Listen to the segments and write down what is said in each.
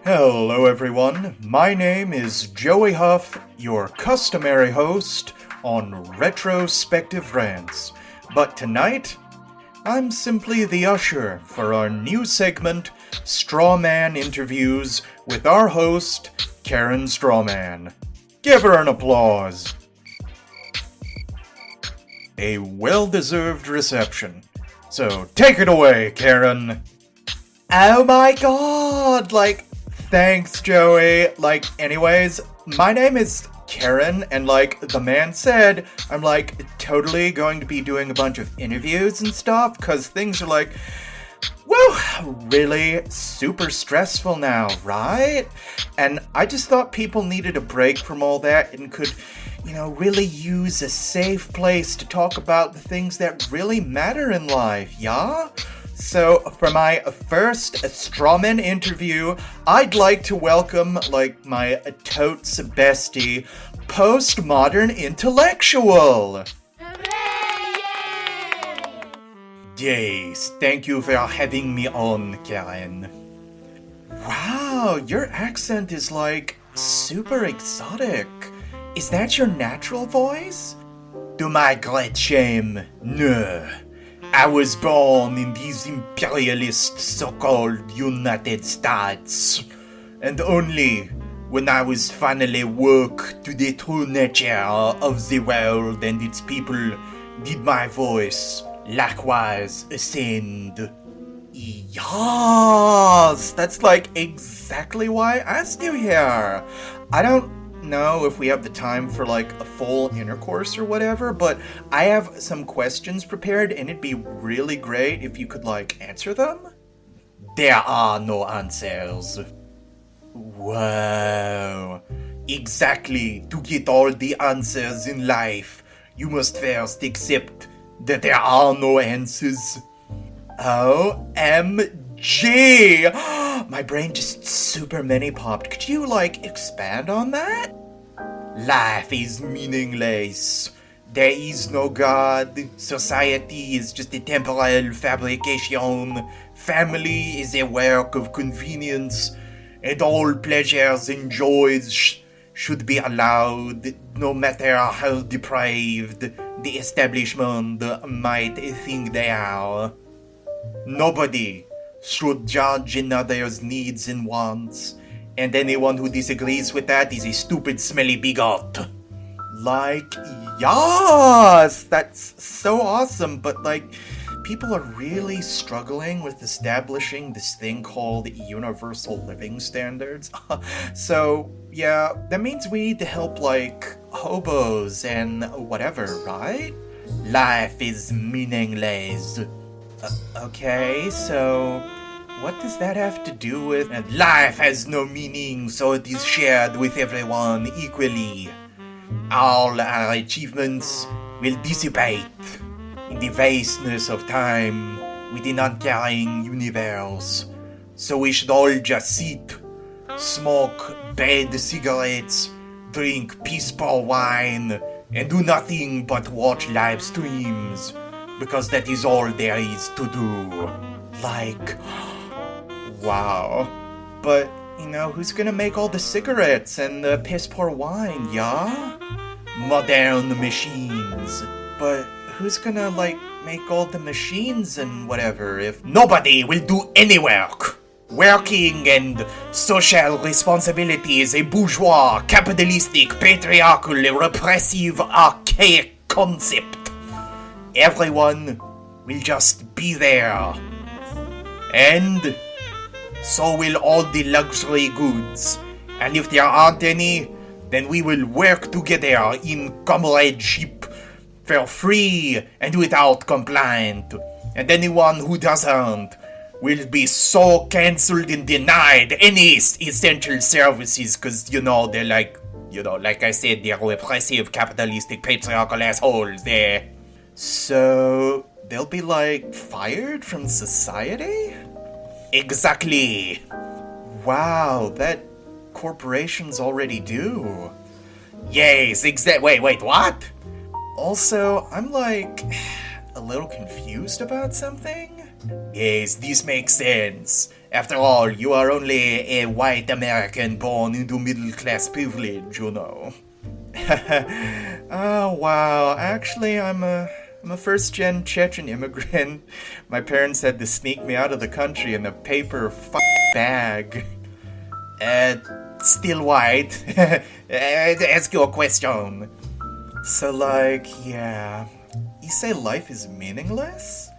Hello everyone, my name is Joey Huff, your customary host on Retrospective Rants. But tonight, I'm simply the usher for our new segment, Strawman Interviews, with our host, Karen Strawman. Give her an applause. A well-deserved reception. So take it away, Karen. Oh my god, thanks, Joey. Anyways, my name is Karen, and the man said, I'm totally going to be doing a bunch of interviews and stuff, because things are really super stressful now, right? And I just thought people needed a break from all that and could, really use a safe place to talk about the things that really matter in life, yeah? So, for my first Strawmen interview, I'd like to welcome, my totes bestie, Postmodern Intellectual! Hooray! Yes, thank you for having me on, Karen. Wow, your accent is, super exotic. Is that your natural voice? To my great shame, no. I was born in these imperialist so-called United States, and only when I was finally woke to the true nature of the world and its people did my voice likewise ascend. Yes, that's exactly why I asked you here. I don't know if we have the time for a full intercourse or whatever, but I have some questions prepared and it'd be really great if you could answer them. There are no answers. Whoa. Exactly. To get all the answers in life, you must first accept that there are no answers. OMG! My brain just super mini popped. Could you expand on that? Life is meaningless. There is no God. Society is just a temporal fabrication. Family is a work of convenience. And all pleasures and joys should be allowed, no matter how depraved the establishment might think they are. Nobody should judge another's needs and wants, and anyone who disagrees with that is a stupid, smelly bigot. Yes! That's so awesome, but people are really struggling with establishing this thing called universal living standards. So, yeah, that means we need to help, hobos and whatever, right? Life is meaningless. Okay, so what does that have to do with... And life has no meaning, so it is shared with everyone equally. All our achievements will dissipate in the vastness of time within uncaring universe. So we should all just sit, smoke bad cigarettes, drink piss-poor wine, and do nothing but watch live streams. Because that is all there is to do. Wow. But, who's gonna make all the cigarettes and the piss-poor wine, yeah? Modern machines. But who's gonna, make all the machines and whatever if... Nobody will do any work! Working and social responsibility is a bourgeois, capitalistic, patriarchal, repressive, archaic concept. Everyone will just be there. And so will all the luxury goods. And if there aren't any, then we will work together in comradeship for free and without complaint. And anyone who doesn't will be so cancelled and denied any essential services because, they're like I said, they're repressive, capitalistic, patriarchal assholes there. So, they'll be fired from society? Exactly. Wow, that corporations already do. Yes, wait, what? Also, I'm a little confused about something? Yes, this makes sense. After all, you are only a white American born into middle-class privilege, you know. Oh, wow. Actually, I'm a first-gen Chechen immigrant. My parents had to sneak me out of the country in a paper bag. Still white. Ask your question. So, like, yeah. You say life is meaningless?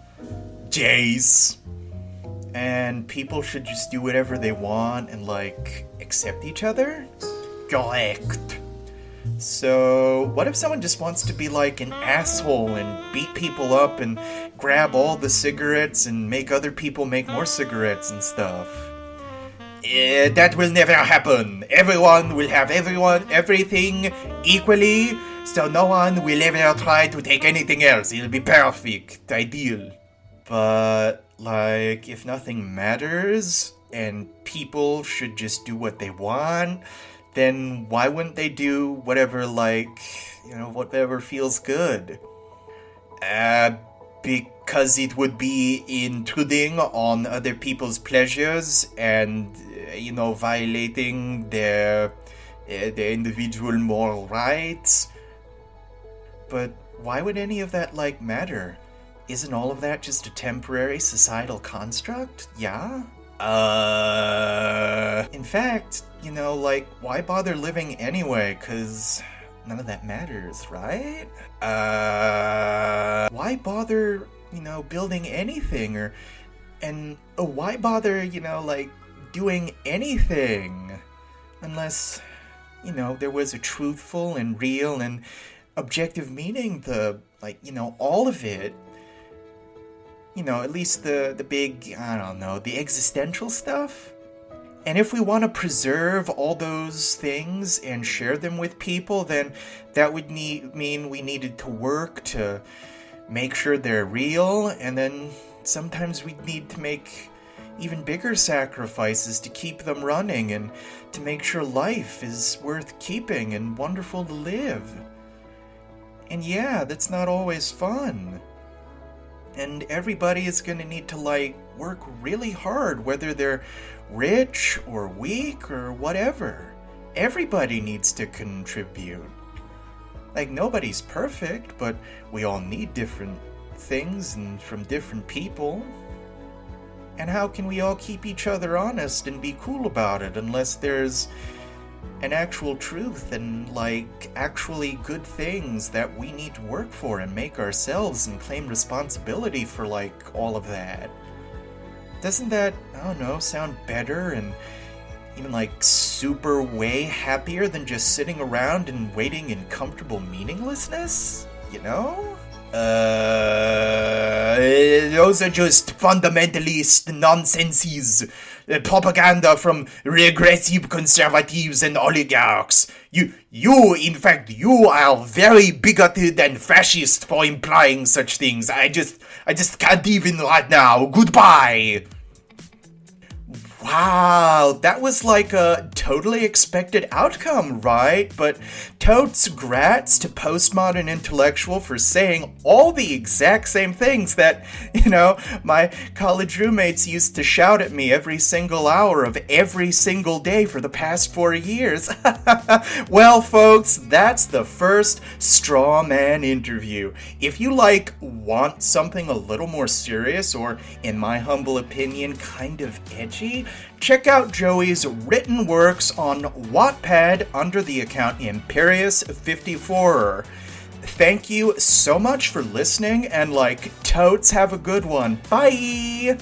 Jace. And people should just do whatever they want and, like, accept each other? Correct. So, what if someone just wants to be like an asshole and beat people up and grab all the cigarettes and make other people make more cigarettes and stuff? That will never happen. Everyone will have everything equally, so no one will ever try to take anything else. It'll be perfect, ideal. But, like, if nothing matters and people should just do what they want, then why wouldn't they do whatever, like, whatever feels good? Because it would be intruding on other people's pleasures and, violating their individual moral rights. But why would any of that, like, matter? Isn't all of that just a temporary societal construct? Yeah? In fact, why bother living anyway? 'Cause none of that matters, right? Why bother, building anything why bother, doing anything? Unless, there was a truthful and real and objective meaning to, all of it. At least the big, the existential stuff. And if we want to preserve all those things and share them with people, then that would mean we needed to work to make sure they're real, and then sometimes we'd need to make even bigger sacrifices to keep them running and to make sure life is worth keeping and wonderful to live. And yeah, that's not always fun. And everybody is going to need to, work really hard, whether they're rich or weak or whatever. Everybody needs to contribute. Nobody's perfect, but we all need different things and from different people. And how can we all keep each other honest and be cool about it unless there's an actual truth and, actually good things that we need to work for and make ourselves and claim responsibility for, all of that? Doesn't that, sound better and even, super way happier than just sitting around and waiting in comfortable meaninglessness? Those are just fundamentalist nonsenses. Propaganda from regressive conservatives and oligarchs. You are very bigoted and fascist for implying such things. I just can't even right now. Goodbye. Wow, that was a totally expected outcome, right? But totes grats to Postmodern Intellectual for saying all the exact same things that, my college roommates used to shout at me every single hour of every single day for the past 4 years. Well, folks, that's the first Strawman interview. If you, want something a little more serious or, in my humble opinion, kind of edgy, check out Joey's written works on Wattpad under the account Imperius54. Thank you so much for listening, and totes have a good one. Bye!